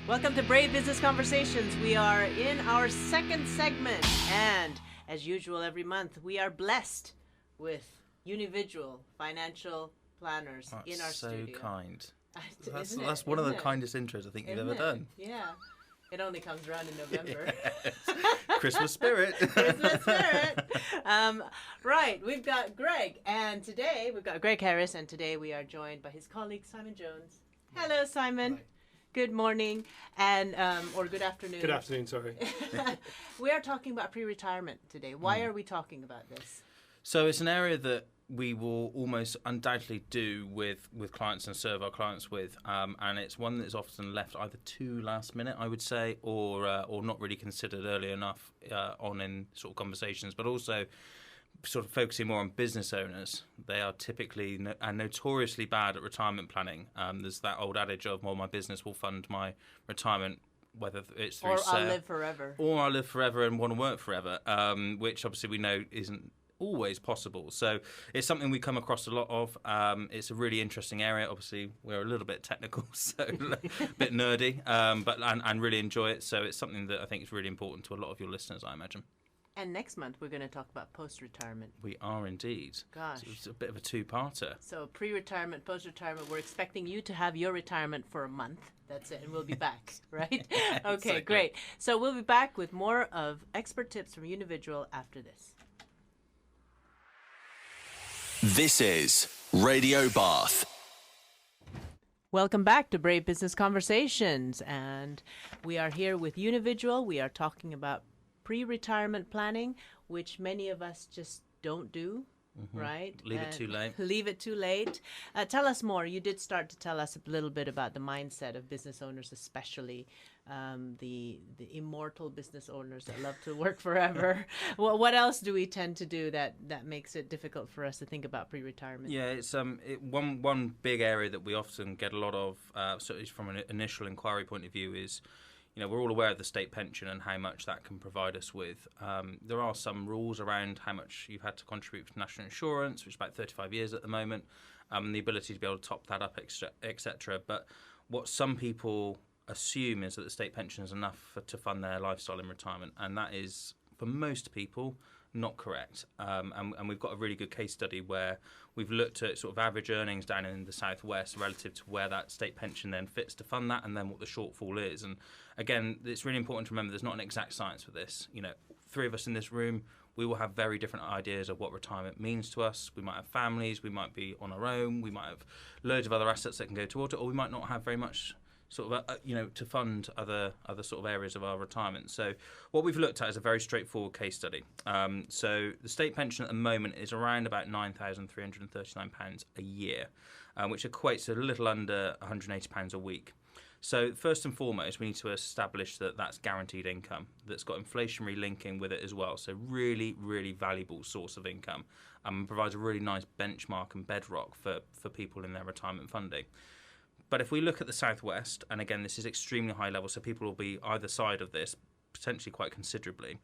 Welcome to Brave Business Conversations. We are in our second segment, and as usual every month, we are blessed with individual financial planners in our studio. So kind. That's one of the kindest intros I think you've ever done. Yeah. It only comes around in November. Yes. Christmas spirit. Christmas spirit. Right, we've got Greg, and today we've got Greg Harris, and today we are joined by his colleague Simon Jones. Hello, Simon. Hi. Good morning, and or good afternoon. Good afternoon, sorry. We are talking about pre-retirement today. Why are we talking about this? So it's an area that we will almost undoubtedly do with clients and serve our clients with, and it's one that's often left either too last minute, I would say, or not really considered early enough on in sort of conversations, but also sort of focusing more on business owners. They are typically and notoriously bad at retirement planning. There's that old adage of, well, my business will fund my retirement, whether it's through I'll live forever. Or I'll live forever and want to work forever, which obviously we know isn't always possible. So it's something we come across a lot of. It's a really interesting area. Obviously, we're a little bit technical, so a bit nerdy, but really enjoy it. So it's something that I think is really important to a lot of your listeners, I imagine. And next month, we're going to talk about post-retirement. We are indeed. Gosh. So it's a bit of a two-parter. So pre-retirement, post-retirement, we're expecting you to have your retirement for a month. That's it, and we'll be back, right? Okay, Exactly. Great. So we'll be back with more of expert tips from Unividual after this. This is Radio Bath. Welcome back to Brave Business Conversations, and we are here with Unividual. We are talking about pre-retirement planning, which many of us just don't do, right? Leave it too late. Leave it too late. Tell us more. You did start to tell us a little bit about the mindset of business owners, especially the immortal business owners that love to work forever. What else do we tend to do that makes it difficult for us to think about pre-retirement? Yeah, it's one big area that we often get a lot of, certainly from an initial inquiry point of view, is, you know, we're all aware of the state pension and how much that can provide us with. There are some rules around how much you've had to contribute to national insurance, which is about 35 years at the moment, and the ability to be able to top that up, etc. But what some people assume is that the state pension is enough to fund their lifestyle in retirement, and that is, for most people, not correct. And we've got a really good case study where we've looked at sort of average earnings down in the southwest relative to where that state pension then fits to fund that, and then what the shortfall is. And again, it's really important to remember there's not an exact science for this. You know, three of us in this room, we will have very different ideas of what retirement means to us. We might have families, we might be on our own, we might have loads of other assets that can go toward it, or we might not have very much sort of, to fund other sort of areas of our retirement. So what we've looked at is a very straightforward case study. So the state pension at the moment is around about £9,339 a year, which equates to a little under £180 a week. So first and foremost, we need to establish that that's guaranteed income, that's got inflationary linking with it as well. So really, really valuable source of income, and provides a really nice benchmark and bedrock for people in their retirement funding. But if we look at the southwest, and again, this is extremely high level, so people will be either side of this, potentially quite considerably.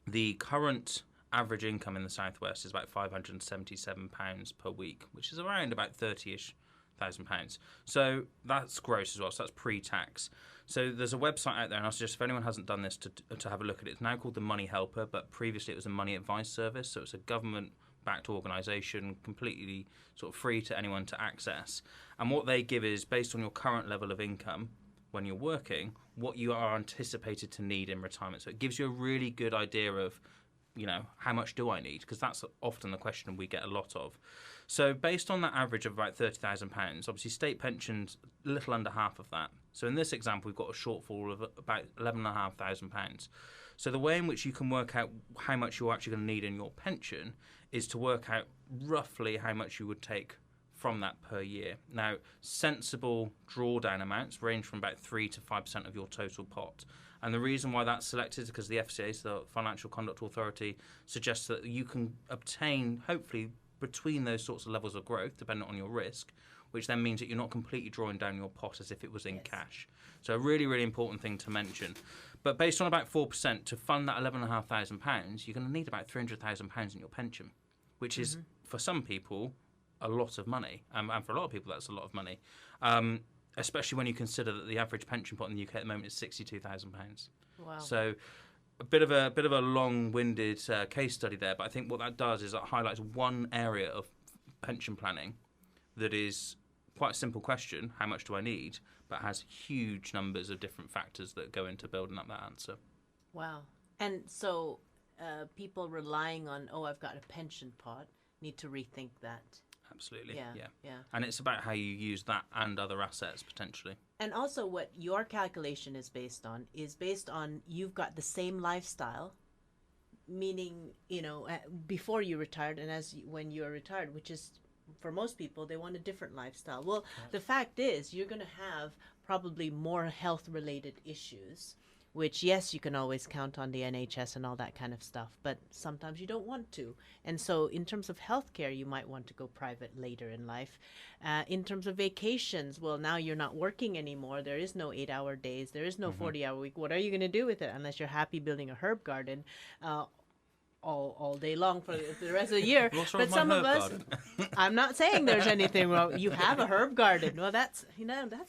The current average income in the southwest is about £577 per week, which is around about 30-ish thousand pounds. So that's gross as well, so that's pre-tax. So there's a website out there, and I suggest if anyone hasn't done this to have a look at it. It's now called the Money Helper, but previously it was a money advice service, so it's a government-backed organisation, completely sort of free to anyone to access. And what they give is, based on your current level of income when you're working, what you are anticipated to need in retirement. So it gives you a really good idea of, you know, how much do I need? Because that's often the question we get a lot of. So based on that average of about £30,000, obviously state pensions a little under half of that. So in this example, we've got a shortfall of about £11,500. So the way in which you can work out how much you're actually going to need in your pension is to work out roughly how much you would take from that per year. Now, sensible drawdown amounts range from about 3 to 5% of your total pot. And the reason why that's selected is because the FCA, so the Financial Conduct Authority, suggests that you can obtain, hopefully, between those sorts of levels of growth, depending on your risk, which then means that you're not completely drawing down your pot as if it was in cash. So a really, really important thing to mention. But based on about 4%, to fund that £11,500, you're going to need about £300,000 in your pension, which is, for some people, a lot of money. And for a lot of people, that's a lot of money. especially when you consider that the average pension pot in the UK at the moment is £62,000. Wow. So a bit of a long-winded case study there, but I think what that does is it highlights one area of pension planning that is quite a simple question: how much do I need? But has huge numbers of different factors that go into building up that answer. Wow. And so people relying on, I've got a pension pot, need to rethink that. Absolutely. Yeah. And it's about how you use that and other assets potentially. And also what your calculation is based on you've got the same lifestyle, meaning, before you retired and when you're retired, which is, for most people, they want a different lifestyle. Well, the fact is you're going to have probably more health-related issues, which, yes, you can always count on the NHS and all that kind of stuff, but sometimes you don't want to. And so in terms of healthcare, you might want to go private later in life. In terms of vacations, well, now you're not working anymore. There is no 8-hour days. There is no 40-hour week. What are you going to do with it unless you're happy building a herb garden all day long for the rest of the year? What's wrong But with some my of herb us, garden? I'm not saying there's anything wrong. You have a herb garden. Well, that's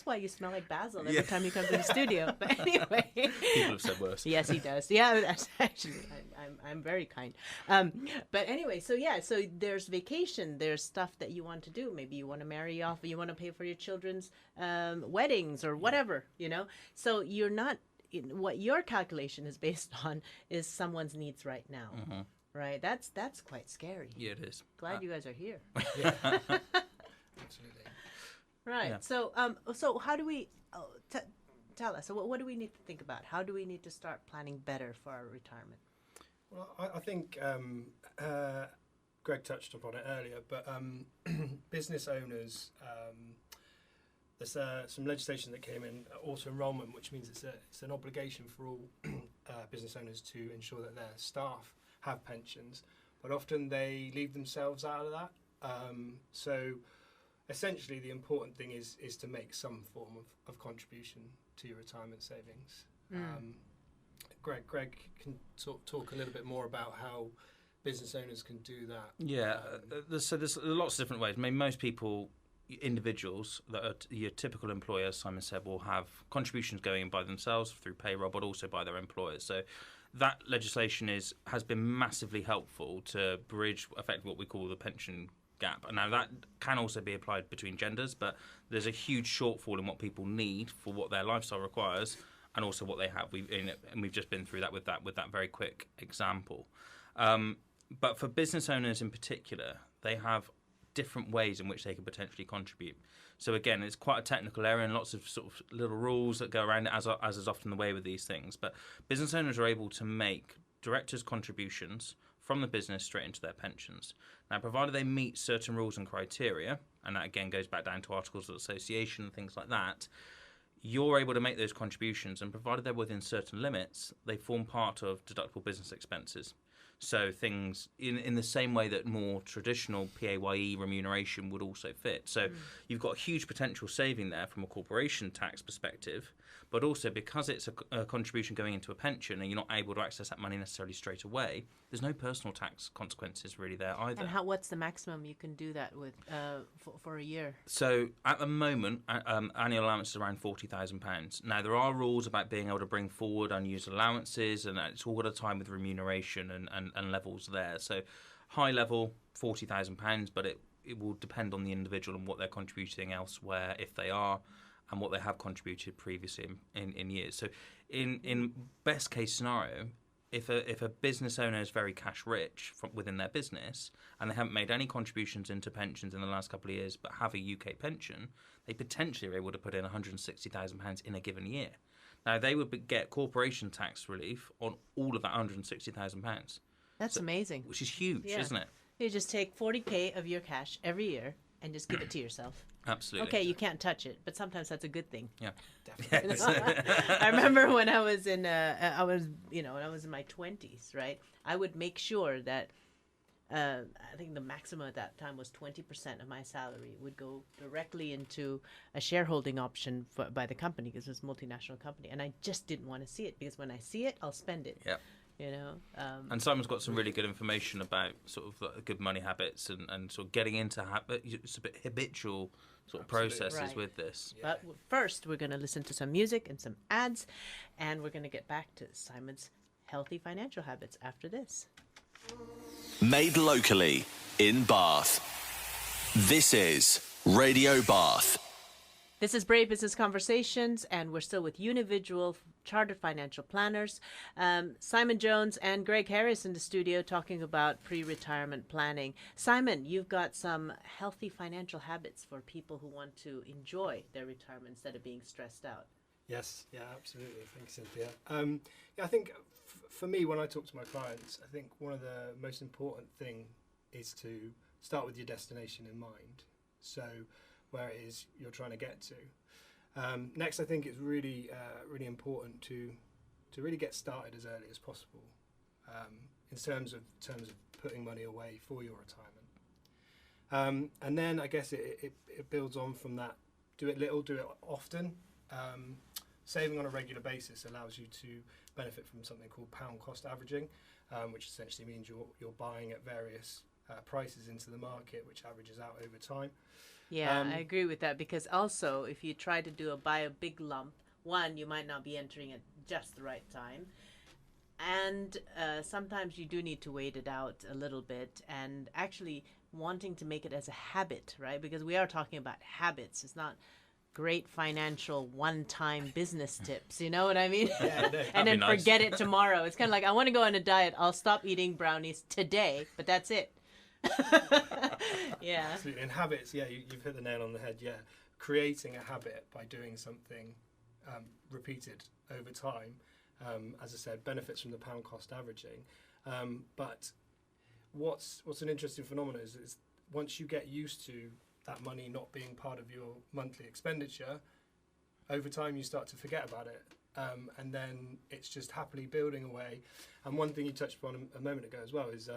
why you smell like basil every time you come to the studio. But anyway, People have said worse. yes, he does. Yeah, that's actually, I'm very kind. But anyway, so there's vacation. There's stuff that you want to do. Maybe you want to marry off. You want to pay for your children's weddings or whatever. So you're not. What your calculation is based on is someone's needs right now. Mm-hmm. Right, that's quite scary. Yeah, it is. Glad you guys are here. Absolutely. Right. Yeah. So how do we tell us? So what do we need to think about? How do we need to start planning better for our retirement? Well, I think Greg touched upon it earlier, but business owners, there's some legislation that came in, auto-enrolment, which means it's an obligation for all business owners to ensure that their staff have pensions, but often they leave themselves out of that. So essentially the important thing is to make some form of contribution to your retirement savings. Greg can talk a little bit more about how business owners can do that. Yeah, so there's lots of different ways. I mean, most people, individuals that are your typical employer, Simon said, will have contributions going in by themselves through payroll, but also by their employers. So that legislation has been massively helpful to bridge effectively what we call the pension gap. And now that can also be applied between genders, but there's a huge shortfall in what people need for what their lifestyle requires and also what they have. We've just been through that with that very quick example. But for business owners in particular, they have different ways in which they can potentially contribute. So again, it's quite a technical area and lots of sort of little rules that go around it, as is often the way with these things. But business owners are able to make directors' contributions from the business straight into their pensions. Now, provided they meet certain rules and criteria, and that again goes back down to articles of association and things like that, you're able to make those contributions, and provided they're within certain limits, they form part of deductible business expenses. So things in the same way that more traditional PAYE remuneration would also fit. So you've got a huge potential saving there from a corporation tax perspective, but also because it's a contribution going into a pension and you're not able to access that money necessarily straight away, there's no personal tax consequences really there either. And what's the maximum you can do that with for a year? So at the moment, annual allowance is around £40,000. Now, there are rules about being able to bring forward unused allowances, and it's all at a time with remuneration and levels there. So high level, £40,000, but it will depend on the individual and what they're contributing elsewhere, if they are, and what they have contributed previously in years. So in best case scenario, if a business owner is very cash rich within their business and they haven't made any contributions into pensions in the last couple of years but have a UK pension, they potentially are able to put in £160,000 in a given year. Now, they would get corporation tax relief on all of that £160,000. That's amazing. Which is huge, isn't it? You just take 40K of your cash every year and just give it to yourself. Absolutely. Okay, you can't touch it, but sometimes that's a good thing. Yeah, Definitely. I remember when I was in when I was in my 20s, right? I would make sure that I think the maximum at that time was 20% of my salary would go directly into a shareholding option by the company, because it was a multinational company, and I just didn't want to see it, because when I see it, I'll spend it. Yeah. you know. And Simon's got some really good information about sort of like good money habits and sort of getting into it's a bit habitual sort of processes Right. with this. But first, we're going to listen to some music and some ads, and we're going to get back to Simon's healthy financial habits after this. Made locally in Bath. This is Radio Bath. This is Brave Business Conversations, and we're still with Unividual Chartered Financial Planners, Simon Jones and Greg Harris in the studio talking about pre-retirement planning. Simon, you've got some healthy financial habits for people who want to enjoy their retirement instead of being stressed out. Yes, yeah, absolutely. Thanks, Cynthia. I think for me, when I talk to my clients, I think one of the most important thing is to start with your destination in mind. So where it is you're trying to get to. Next, I think it's really important to really get started as early as possible in terms of putting money away for your retirement. And then I guess it builds on from that. Do it little, do it often. Saving on a regular basis allows you to benefit from something called pound cost averaging, which essentially means you're buying at various prices into the market, which averages out over time. Yeah, I agree with that, because also if you try to buy a big lump, one, you might not be entering at just the right time. And sometimes you do need to wait it out a little bit, and actually wanting to make it as a habit, right? Because we are talking about habits. It's not great financial one-time business tips, you know what I mean? Yeah, no, And then nice. forget it tomorrow. It's kind of like, I want to go on a diet. I'll stop eating brownies today, but that's it. Yeah. Absolutely. And habits, yeah, you've hit the nail on the head. Yeah, creating a habit by doing something repeated over time, as I said, benefits from the pound cost averaging. But what's an interesting phenomenon is once you get used to that money not being part of your monthly expenditure, over time you start to forget about it. And then it's just happily building away. And one thing you touched upon a moment ago as well is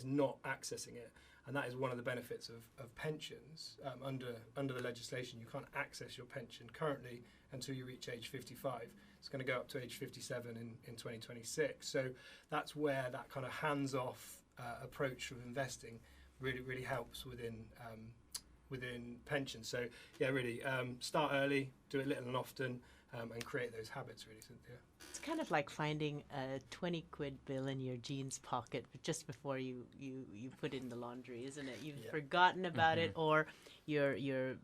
not accessing it. And that is one of the benefits of pensions. Under the legislation, you can't access your pension currently until you reach age 55. It's going to go up to age 57 in 2026. So that's where that kind of hands-off approach of investing really helps within pensions. So yeah, really start early, do it little and often, and create those habits, really, Cynthia. It's kind of like finding a 20 quid bill in your jeans pocket just before you put it in the laundry, isn't it? You've forgotten about it, or you're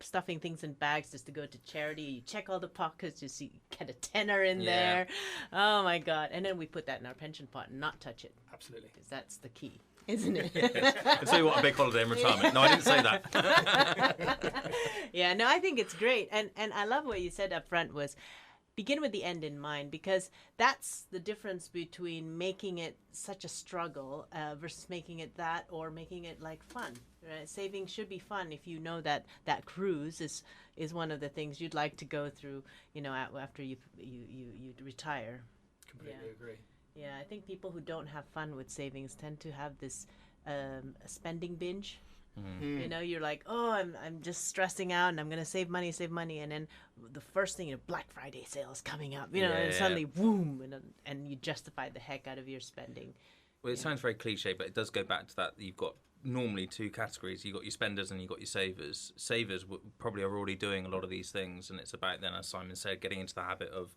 stuffing things in bags just to go to charity. You check all the pockets, you see, get a tenner in there. Oh my God. And then we put that in our pension pot and not touch it. Absolutely. Because that's the key, isn't it? I'll tell you what, a big holiday in retirement. No, I didn't say that. Yeah, no, I think it's great. And I love what you said up front was begin with the end in mind, because that's the difference between making it such a struggle versus making it that, or making it like fun. Right? Saving should be fun if you know that cruise is one of the things you'd like to go through, you know, after you retire. Completely agree. Yeah, I think people who don't have fun with savings tend to have this spending binge. You know, you're like, oh, I'm just stressing out and I'm going to save money. And then the first thing, Black Friday sale is coming up, you know, and suddenly, boom, and you justify the heck out of your spending. Well, it sounds very cliche, but it does go back to that. You've got normally two categories. You've got your spenders and you've got your savers. Savers probably are already doing a lot of these things, and it's about then, as Simon said, getting into the habit of,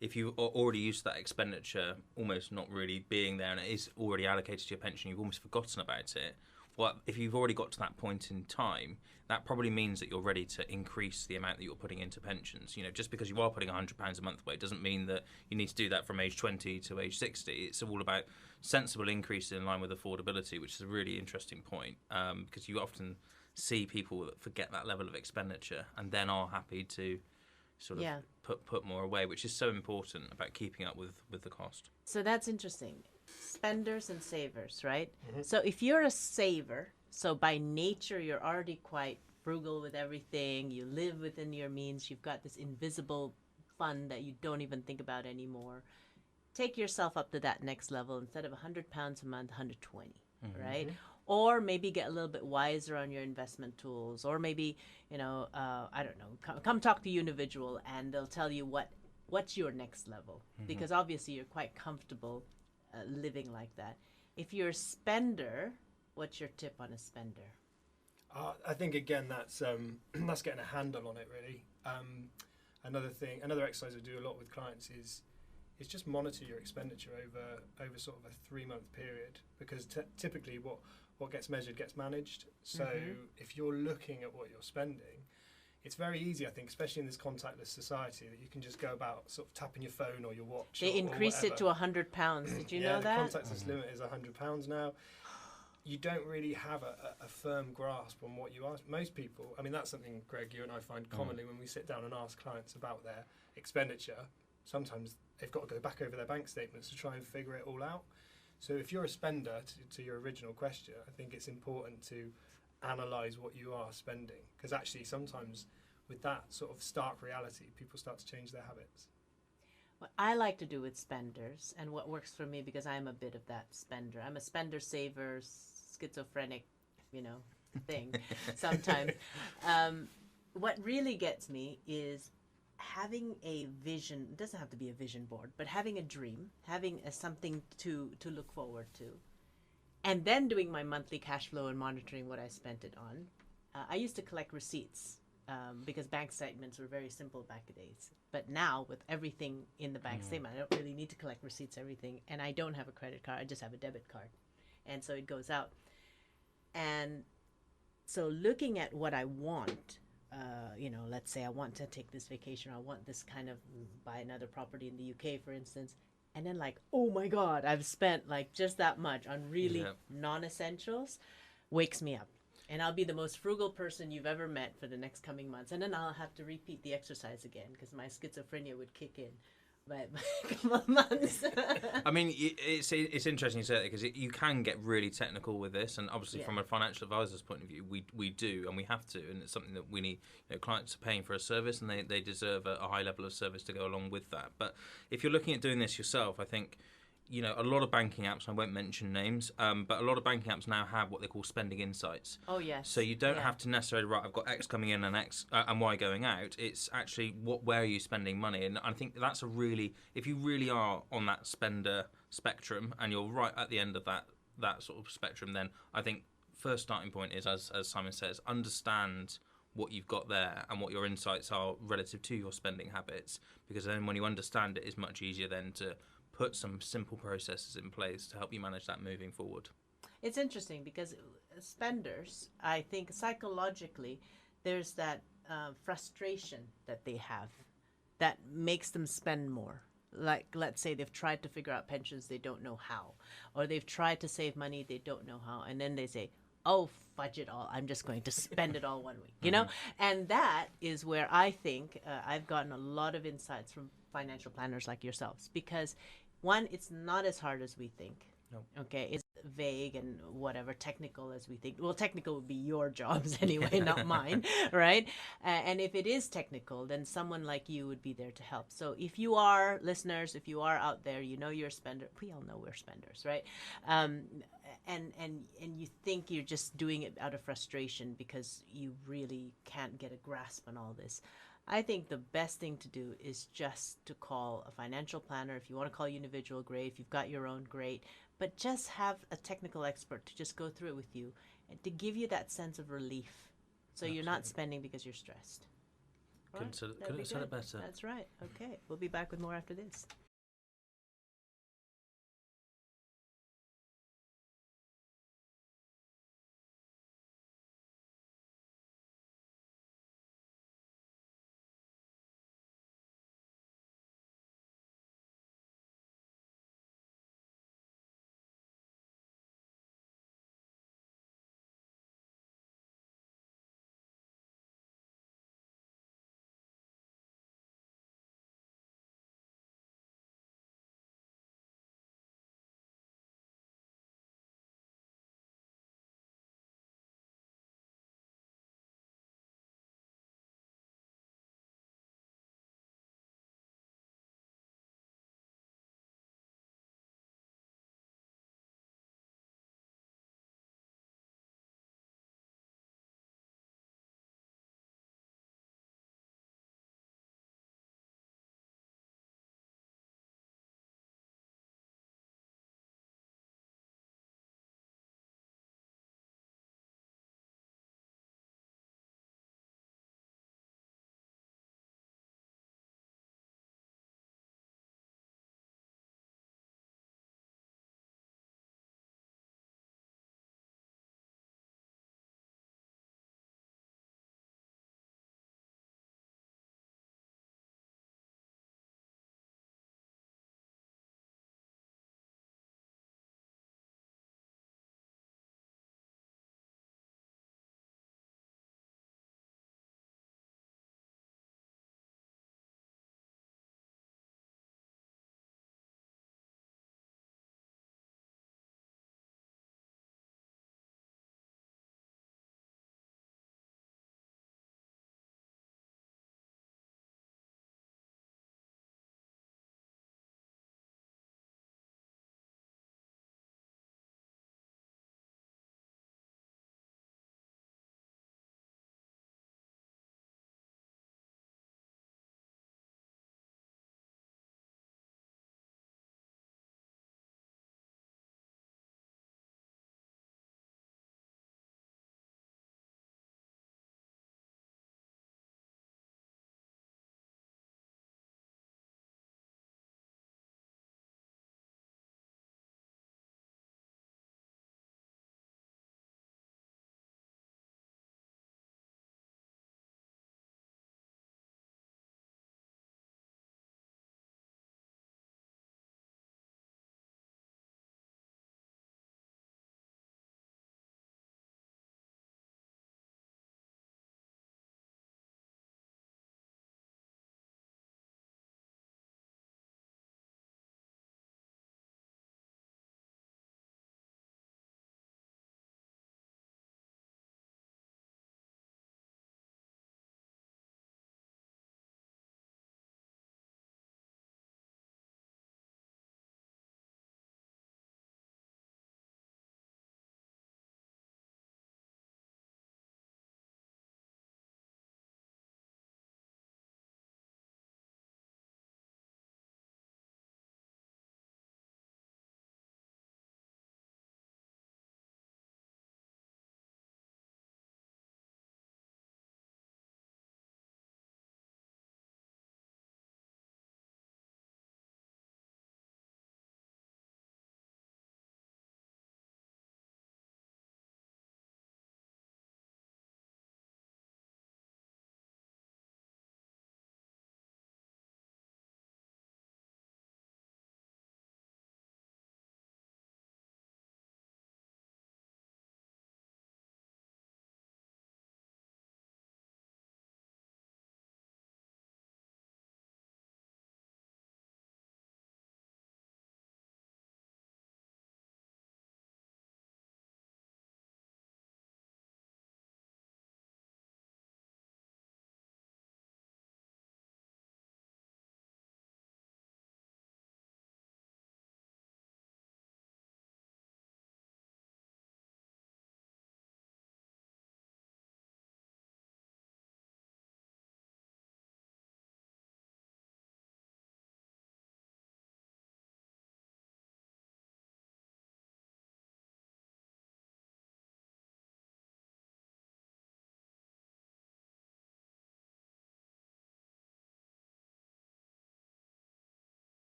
if you are already used to that expenditure almost not really being there and it is already allocated to your pension, you've almost forgotten about it. Well, if you've already got to that point in time, that probably means that you're ready to increase the amount that you're putting into pensions. You know, just because you are putting £100 a month away doesn't mean that you need to do that from age 20 to age 60. It's all about sensible increase in line with affordability, which is a really interesting point, because you often see people that forget that level of expenditure and then are happy to sort of put more away, which is so important about keeping up with the cost. So that's interesting. Spenders and savers, right? So if you're a saver, so by nature you're already quite frugal with everything, you live within your means, you've got this invisible fund that you don't even think about anymore. Take yourself up to that next level. Instead of £100 a month, 120, right? Or maybe get a little bit wiser on your investment tools, or maybe, you know, I don't know, come talk to Unividual and they'll tell you what what's your next level? Because obviously you're quite comfortable living like that. If you're a spender, what's your tip on a spender? I think again that's that's getting a handle on it really. Another exercise I do a lot with clients is just monitor your expenditure over sort of a 3-month period, because typically what gets measured gets managed. So if you're looking at what you're spending, it's very easy, I think, especially in this contactless society, that you can just go about sort of tapping your phone or your watch. They increased it to £100. Did you know that? The contactless limit is £100 now. You don't really have a firm grasp on what you ask. Most people, I mean, that's something, Greg, you and I find commonly when we sit down and ask clients about their expenditure. Sometimes they've got to go back over their bank statements to try and figure it all out. So if you're a spender, to your original question, I think it's important to analyse what you are spending, because actually sometimes with that sort of stark reality, people start to change their habits. What I like to do with spenders, and what works for me, because I'm a bit of that spender. I'm a spender, saver, schizophrenic, thing sometimes. What really gets me is having a vision. It doesn't have to be a vision board, but having a dream, having something to look forward to, and then doing my monthly cash flow and monitoring what I spent it on. I used to collect receipts because bank statements were very simple back in the days. But now, with everything in the bank statement, I don't really need to collect receipts, everything. And I don't have a credit card. I just have a debit card. And so it goes out. And so looking at what I want, let's say I want to take this vacation, or I want this kind of, buy another property in the UK, for instance. And then oh my God, I've spent just that much on really non-essentials, wakes me up. And I'll be the most frugal person you've ever met for the next coming months. And then I'll have to repeat the exercise again, because my schizophrenia would kick in by a couple of months. I mean, it's interesting you say that, because you can get really technical with this, and obviously from a financial advisor's point of view, we do, and we have to, and it's something that we need. Clients are paying for a service, and they deserve a high level of service to go along with that. But if you're looking at doing this yourself, I think a lot of banking apps, I won't mention names, but a lot of banking apps now have what they call spending insights. Oh, yes. So you don't have to necessarily, I've got X coming in and X and Y going out. It's actually where are you spending money? And I think that's if you really are on that spender spectrum and you're right at the end of that sort of spectrum, then I think first starting point is, as Simon says, understand what you've got there and what your insights are relative to your spending habits, because then when you understand it, it's much easier then to put some simple processes in place to help you manage that moving forward. It's interesting because spenders, I think psychologically, there's that frustration that they have that makes them spend more. Like, let's say they've tried to figure out pensions, they don't know how. Or they've tried to save money, they don't know how. And then they say, oh, fudge it all, I'm just going to spend it all one week, And that is where I think I've gotten a lot of insights from financial planners like yourselves, because one, it's not as hard as we think. No. Okay, it's vague and whatever technical as we think. Well, technical would be your jobs anyway, not mine, right? And if it is technical, then someone like you would be there to help. So if you are listeners, if you are out there, you're a spender. We all know we're spenders, right? And you think you're just doing it out of frustration because you really can't get a grasp on all this. I think the best thing to do is just to call a financial planner. If you want to call your individual, great. If you've got your own, great. But just have a technical expert to just go through it with you and to give you that sense of relief. So Absolutely. You're not spending because you're stressed. Couldn't have said it better. That's right. Okay. We'll be back with more after this.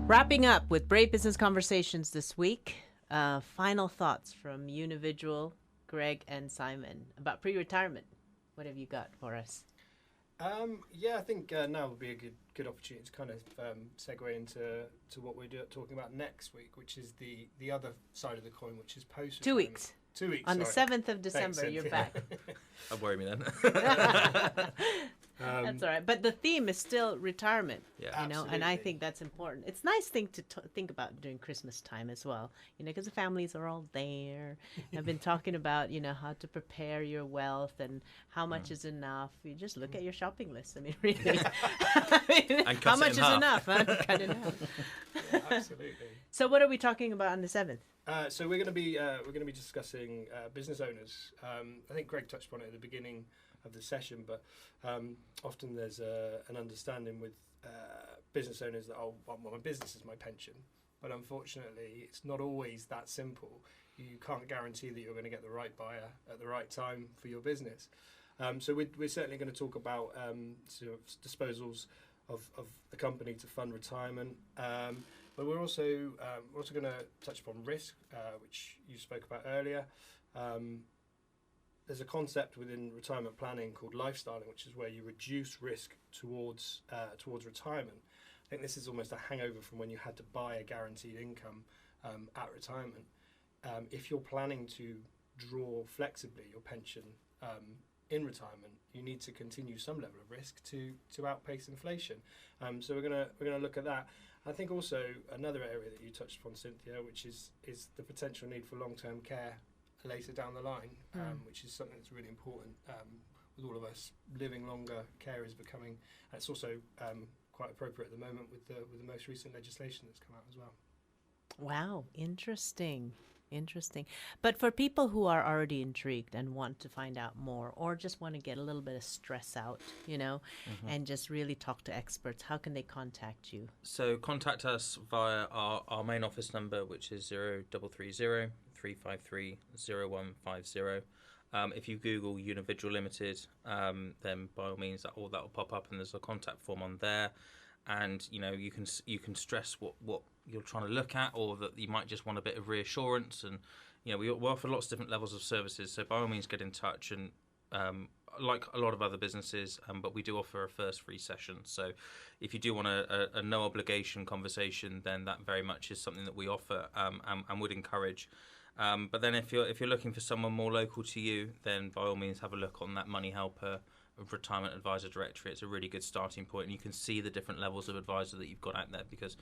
Wrapping up with Brave Business Conversations this week. Final thoughts from Unividual, Greg, and Simon about pre-retirement. What have you got for us? I think now would be a good opportunity to kind of segue into what we're talking about next week, which is the other side of the coin, which is post. 2 weeks. 2 weeks. On sorry. the 7th of December, Thanks, you're Cynthia. back. Don't worry me then. That's all right. But the theme is still retirement, Yeah. you know, and I Absolutely. think that's important. It's a nice thing to think about during Christmas time as well, you know, because the families are all there. I've been talking about, you know, how to prepare your wealth and how much is enough. You just look at your shopping list. I mean, really. And cut How it much in is half. enough? Huh? Cut it in half. Yeah, absolutely. So what are we talking about on the 7th? So we're going to be discussing business owners. I think Greg touched upon it at the beginning of the session, but often there's an understanding with business owners that well, my business is my pension, but unfortunately, it's not always that simple. You can't guarantee that you're going to get the right buyer at the right time for your business. So we're certainly going to talk about sort of disposals of the company to fund retirement. But we're also going to touch upon risk, which you spoke about earlier. There's a concept within retirement planning called lifestyling, which is where you reduce risk towards retirement. I think this is almost a hangover from when you had to buy a guaranteed income at retirement. If you're planning to draw flexibly your pension in retirement, you need to continue some level of risk to outpace inflation. So we're gonna look at that. I think also another area that you touched upon, Cynthia, which is the potential need for long-term care later down the line, which is something that's really important with all of us living longer. Care is becoming. It's also quite appropriate at the moment with the most recent legislation that's come out as well. Wow, interesting. But for people who are already intrigued and want to find out more or just want to get a little bit of stress out, you know, and just really talk to experts, how can they contact you? So contact us via our main office number, which is 0330 353 0150. If you Google Unividual Limited, then by all means that will pop up, and there's a contact form on there. And you know you can stress what you're trying to look at, or that you might just want a bit of reassurance. And you know we offer lots of different levels of services, so by all means get in touch. And like a lot of other businesses, but we do offer a first free session. So if you do want a no obligation conversation, then that very much is something that we offer and would encourage. But then if you're looking for someone more local to you, then by all means have a look on that Money Helper of Retirement Advisor Directory. It's a really good starting point, and you can see the different levels of advisor that you've got out there, because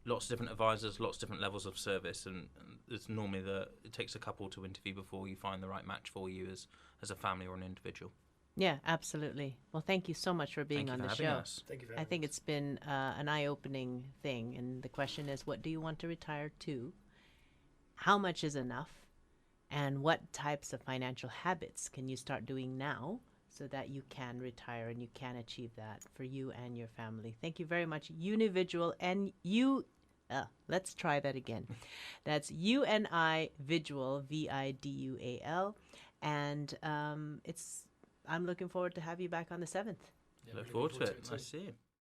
lots of different advisors, lots of different levels of service, and it's normally it takes a couple to interview before you find the right match for you as a family or an individual. Yeah, absolutely. Well, thank you so much for being on the show. Us. Thank you very I much. think it's been an eye-opening thing, and the question is, what do you want to retire to? How much is enough? And what types of financial habits can you start doing now so that you can retire and you can achieve that for you and your family? Thank you very much, Unividual. And let's try that again. That's Unividual, Vidual. And I'm looking forward to have you back on the 7th. Yeah, Look really forward to too. it. Nice to see you.